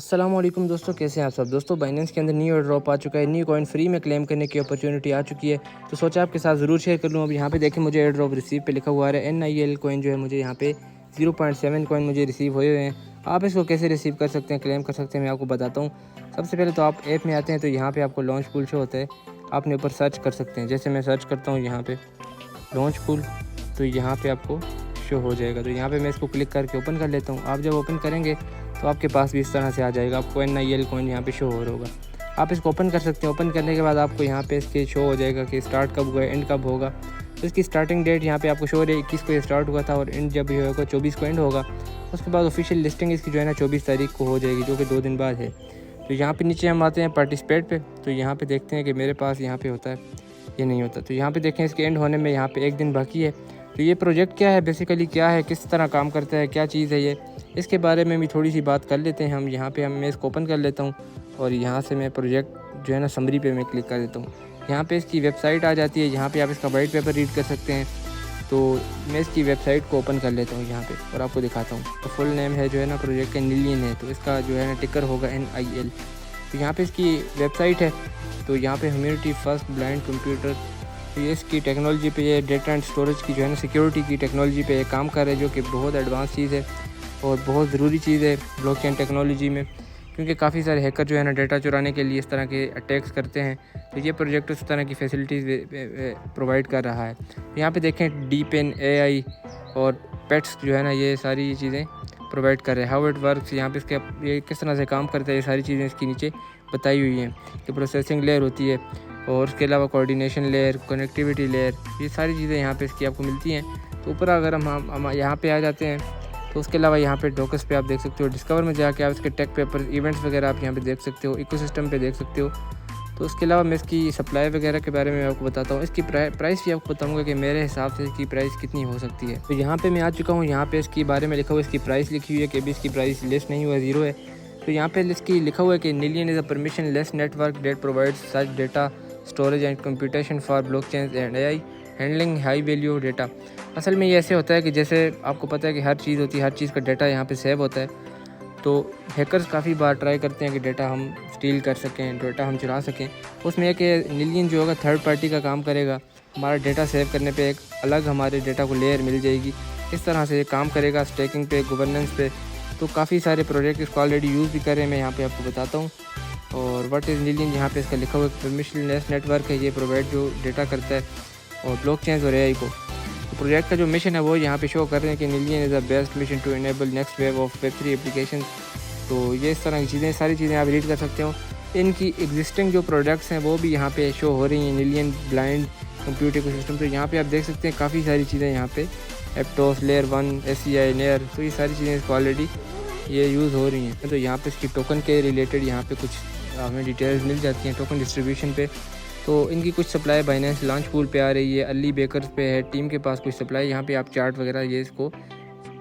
अस्सलाम वालेकुम दोस्तों, कैसे हैं आप सब। दोस्तों बाइनेंस के अंदर न्यू एयर ड्रॉप आ चुका है, न्यू कॉइन फ्री में क्लेम करने की अपॉर्चुनिटी आ चुकी है। तो सोचा आपके साथ ज़रूर शेयर कर लूँ। अब यहाँ पे देखें, मुझे एयर ड्रॉप रिसीव पे लिखा हुआ है NIL कॉइन जो है मुझे यहाँ पे 0.7 कॉइन मुझे रिसीव हुए हुए हैं। आप इसको कैसे रिसीव कर सकते हैं, क्लेम कर सकते हैं, मैं आपको बताता हूँ। सबसे पहले तो आप ऐप में आते हैं, तो यहाँ पर आपको लॉन्च पूल शो होता है, आपने ऊपर सर्च कर सकते हैं। जैसे मैं सर्च करता हूँ यहाँ पर लॉन्च पूल, तो यहाँ पर आपको शो हो जाएगा। तो यहाँ पे मैं इसको क्लिक करके ओपन कर लेता हूँ। आप जब ओपन करेंगे तो आपके पास भी इस तरह से आ जाएगा, आपको NIL कॉइन यहाँ पे शो हो रहा होगा। आप इसको ओपन कर सकते हैं। ओपन करने के बाद आपको यहाँ पे इसके शो हो जाएगा कि स्टार्ट कब हुआ, एंड कब होगा। तो इसकी स्टार्टिंग डेट यहाँ पे आपको शो हो रही है 21 को ये स्टार्ट हुआ था, और एंड जब ये होगा 24 को एंड होगा। उसके बाद ऑफिशियल लिस्टिंग इसकी जो है ना 24 तारीख को हो जाएगी, जो कि 2 दिन बाद है। तो यहाँ पर नीचे हम आते हैं पार्टिसिपेट पे, तो यहाँ पर देखते हैं कि मेरे पास यहाँ पर होता है, ये नहीं होता। तो यहाँ पर देखें, इसके एंड होने में यहाँ पर 1 दिन बाकी है। तो ये प्रोजेक्ट क्या है, बेसिकली क्या है, किस तरह काम करता है, क्या चीज़ है ये, इसके बारे में भी थोड़ी सी बात कर लेते हैं हम। यहाँ पे मैं इसको ओपन कर लेता हूँ, और यहाँ से मैं प्रोजेक्ट जो है ना समरी पे मैं क्लिक कर देता हूँ। यहाँ पे इसकी वेबसाइट आ जाती है, यहाँ पे आप इसका वाइट पेपर रीड कर सकते हैं। तो मैं इसकी वेबसाइट को ओपन कर लेता हूँ यहाँ पे और आपको दिखाता हूँ। तो फुल नेम है जो है ना प्रोजेक्ट का NIL है, तो इसका जो है ना टिकर होगा NIL। तो यहाँ पर इसकी वेबसाइट है। तो यहाँ पर ह्यूमैनिटी फर्स्ट ब्लाइंड कंप्यूटर, तो ये इसकी टेक्नोलॉजी पे, ये डेटा एंड स्टोरेज की जो है ना सिक्योरिटी की टेक्नोलॉजी पे ये काम कर रहा है, जो कि बहुत एडवांस चीज़ है और बहुत ज़रूरी चीज़ है ब्लॉकचेन टेक्नोलॉजी में, क्योंकि काफ़ी सारे हैकर जो है ना डेटा चुराने के लिए इस तरह के अटैक्स करते हैं। तो ये प्रोजेक्ट उस तरह की फैसिलिटीज़ प्रोवाइड कर रहा है। यहाँ पे देखें DeepN AI और पेट्स जो है ना, ये सारी चीज़ें प्रोवाइड कर रहे हैं। हाउ इट वर्क्स, यहाँ पे इसके ये किस तरह से काम करता है, ये सारी चीज़ें इसके नीचे बताई हुई हैं कि प्रोसेसिंग लेयर होती है, और उसके अलावा कोऑर्डिनेशन लेयर, कनेक्टिविटी लेयर, ये सारी चीज़ें यहाँ पे इसकी आपको मिलती हैं। तो ऊपर अगर हम यहाँ पे आ जाते हैं, तो उसके अलावा यहाँ पे डॉकर्स पे आप देख सकते हो। डिस्कवर में जाके आप इसके टेक पेपर, इवेंट्स वगैरह आप यहाँ पे देख सकते हो, इकोसिस्टम पे देख सकते हो। तो उसके अलावा मैं इसकी सप्लाई वगैरह के बारे में आपको बताता हूँ। इसकी प्राइस भी आपको बताऊँगा कि मेरे हिसाब से इसकी प्राइस कितनी हो सकती है। तो यहाँ पर मैं आ चुका हूँ, यहाँ पर इसके बारे में लिखा हुआ, इसकी प्राइस लिखी हुई है कि अभी इसकी प्राइस लिस्ट नहीं हुआ, 0 है। तो यहाँ पर इसकी लिखा हुआ है कि NIL is a permissionless network that provides such data storage and computation for blockchain and AI handling high value data. असल में ये ऐसे होता है कि जैसे आपको पता है कि हर चीज़ होती है, हर चीज़ का डेटा यहाँ पे सेव होता है। तो हैकर्स काफ़ी बार ट्राई करते हैं कि डेटा हम स्टील कर सकें, डेटा हम चुरा सकें। उसमें एक NIL जो होगा थर्ड पार्टी का काम करेगा, हमारा डेटा सेव करने पे एक अलग हमारे डेटा को लेयर मिल जाएगी। इस तरह से ये काम करेगा स्टैकिंग पे, गवर्नेंस पे। तो काफ़ी सारे प्रोजेक्ट इसको ऑलरेडी यूज़ भी कर रहे हैं, मैं यहाँ पर आपको बताता हूँ। और व्हाट इज़ NIL, यहाँ पे इसका लिखा हुआ परमिशनलेस नेटवर्क है, ये प्रोवाइड जो डेटा करता है और ब्लॉकचेन और AI को। तो प्रोजेक्ट का जो मिशन है वो यहाँ पे शो कर रहे हैं कि NIL is the best mission to enable next wave of Web3 application. तो ये इस तरह की चीज़ें, सारी चीज़ें आप रीड कर सकते हो। इनकी एग्जिस्टिंग जो प्रोडक्ट्स हैं वो भी यहाँ पे शो हो रही हैं, NIL ब्लाइंड कंप्यूटर इकोसिस्टम। तो यहाँ पे आप देख सकते हैं काफ़ी सारी चीज़ें यहाँ पे, एप्टोस, लेयर 1, SCI, नेयर, तो ये सारी चीज़ें इसको ऑलरेडी ये यूज़ हो रही हैं। तो यहाँ पे इसकी टोकन के रिलेटेड यहाँ पे कुछ हमें डिटेल्स मिल जाती हैं टोकन डिस्ट्रीब्यूशन पे। तो इनकी कुछ सप्लाई बाइनेंस लॉन्च पूल पे आ रही है, अर्ली बेकर्स पे है, टीम के पास कुछ सप्लाई, यहाँ पे आप चार्ट वगैरह ये इसको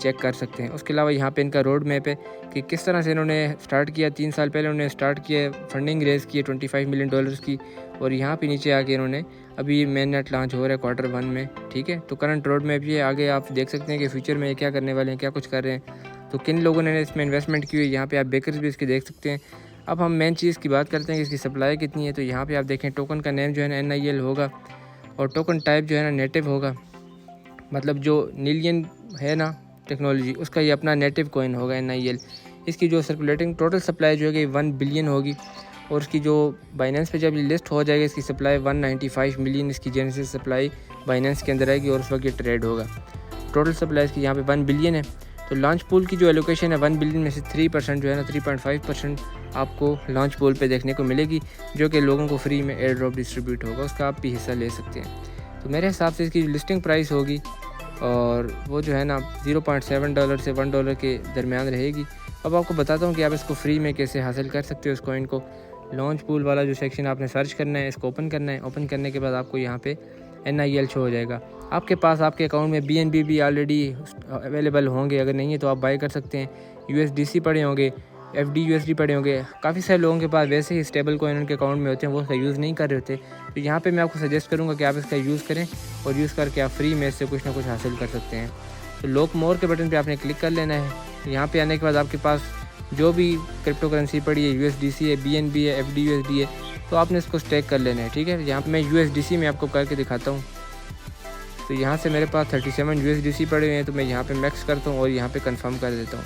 चेक कर सकते हैं। उसके अलावा यहाँ पे इनका रोड मैप है कि किस तरह से इन्होंने स्टार्ट किया। 3 साल पहले उन्होंने स्टार्ट किया, फंडिंग रेज़ की है $25 मिलियन की, और यहाँ पे नीचे आके इन्होंने अभी मेन नेट लॉन्च हो रहा है Q1 में, ठीक है। तो करंट रोड मैप ये आगे आप देख सकते हैं कि फ्यूचर में क्या करने वाले हैं, क्या कुछ कर रहे हैं, तो किन लोगों ने इसमें इन्वेस्टमेंट की हुई है। यहाँ पे आप बेकर्स भी इसके देख सकते हैं। अब हम मेन चीज़ की बात करते हैं कि इसकी सप्लाई कितनी है। तो यहाँ पे आप देखें टोकन का नेम जो है ना NIL होगा, और टोकन टाइप जो है ना नेटिव होगा, मतलब जो NIL है ना टेक्नोलॉजी, उसका ये अपना नेटिव कॉइन होगा NIL। इसकी जो सर्कुलेटिंग टोटल सप्लाई जो है कि 1 बिलियन होगी, और इसकी जो बाइनेंस पे जब ये लिस्ट हो जाएगी, इसकी सप्लाई 195 मिलियन इसकी जेनेसिस सप्लाई बाइनेंस के अंदर आएगी, और उस वक्त ये ट्रेड होगा। टोटल सप्लाई इसकी यहाँ पे 1 बिलियन है। तो लॉन्च पूल की जो एलोकेशन है 1 बिलियन में से 3% जो है ना 3.5% आपको लॉन्च पूल पे देखने को मिलेगी, जो कि लोगों को फ्री में एयर ड्रॉप डिस्ट्रीब्यूट होगा, उसका आप भी हिस्सा ले सकते हैं। तो मेरे हिसाब से इसकी लिस्टिंग प्राइस होगी, और वो जो है ना $0.7 से $1 के दरमियान रहेगी। अब आपको बताता हूँ कि आप इसको फ्री में कैसे हासिल कर सकते हो इस कॉइन को। लॉन्च पूल वाला जो सेक्शन आपने सर्च करना है, इसको ओपन करना है। ओपन करने के बाद आपको यहाँ पे NIL शो हो जाएगा। आपके पास आपके अकाउंट में BNB भी ऑलरेडी अवेलेबल होंगे, अगर नहीं है तो आप बाय कर सकते हैं। USDC पड़े होंगे, FDUSD पड़े होंगे। काफ़ी सारे लोगों के पास वैसे ही स्टेबल कॉइन उनके अकाउंट में होते हैं, वो उसका यूज़ नहीं कर रहे होते। तो यहाँ पे मैं आपको सजेस्ट करूँगा कि आप इसका यूज़ करें, और यूज़ करके आप फ्री में इससे कुछ ना कुछ हासिल कर सकते हैं। तो लॉक मोर के बटन पे आपने क्लिक कर लेना है। यहाँ पे आने के बाद आपके पास जो भी क्रिप्टो करेंसी पड़ी है, USDC है, BNB है, FDUSD है, तो आपने इसको स्टेक कर लेना है। ठीक है, यहाँ पे मैं USDC में आपको करके दिखाता हूँ। तो यहाँ से मेरे पास 37 USDC पड़े हुए हैं, तो मैं यहाँ पे मैक्स करता हूँ और यहाँ पे कंफर्म कर देता हूँ।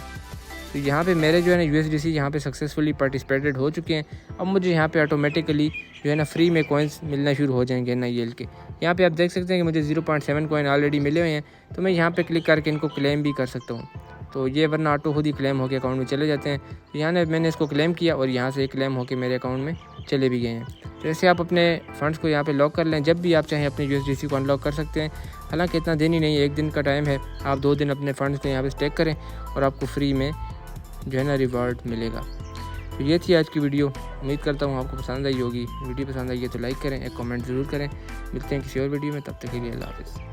तो यहाँ पे मेरे जो है ना USDC यहाँ पे सक्सेसफुली पार्टिसिपेटेड हो चुके हैं। अब मुझे यहाँ पे ऑटोमेटिकली जो है ना फ्री में कॉइन्स मिलना शुरू हो जाएंगे NIL के। यहाँ पे आप देख सकते हैं कि मुझे 0.7 कॉइन ऑलरेडी मिले हुए हैं, तो मैं यहाँ पे क्लिक करके इनको क्लेम भी कर सकता हूँ। तो ये वरना ऑटो खुद ही क्लेम होकर अकाउंट में चले जाते हैं। तो यहाँ मैंने इसको क्लेम किया और यहाँ से क्लेम होकर मेरे अकाउंट में चले भी गए हैं। तो ऐसे आप अपने फ़ंड्स को यहाँ पे लॉक कर लें, जब भी आप चाहें अपने USDC को अनलॉक कर सकते हैं। हालांकि इतना दिन ही नहीं, 1 दिन का टाइम है, आप 2 दिन अपने फ़ंड्स को यहाँ पे स्टेक करें और आपको फ्री में जो है ना रिवार्ड मिलेगा। तो ये थी आज की वीडियो। उम्मीद करता हूँ आपको पसंद आई होगी। वीडियो पसंद आई है तो लाइक करें, एक कमेंट ज़रूर करें। मिलते हैं किसी और वीडियो में, तब तक के लिए अल्लाह हाफ़िज़।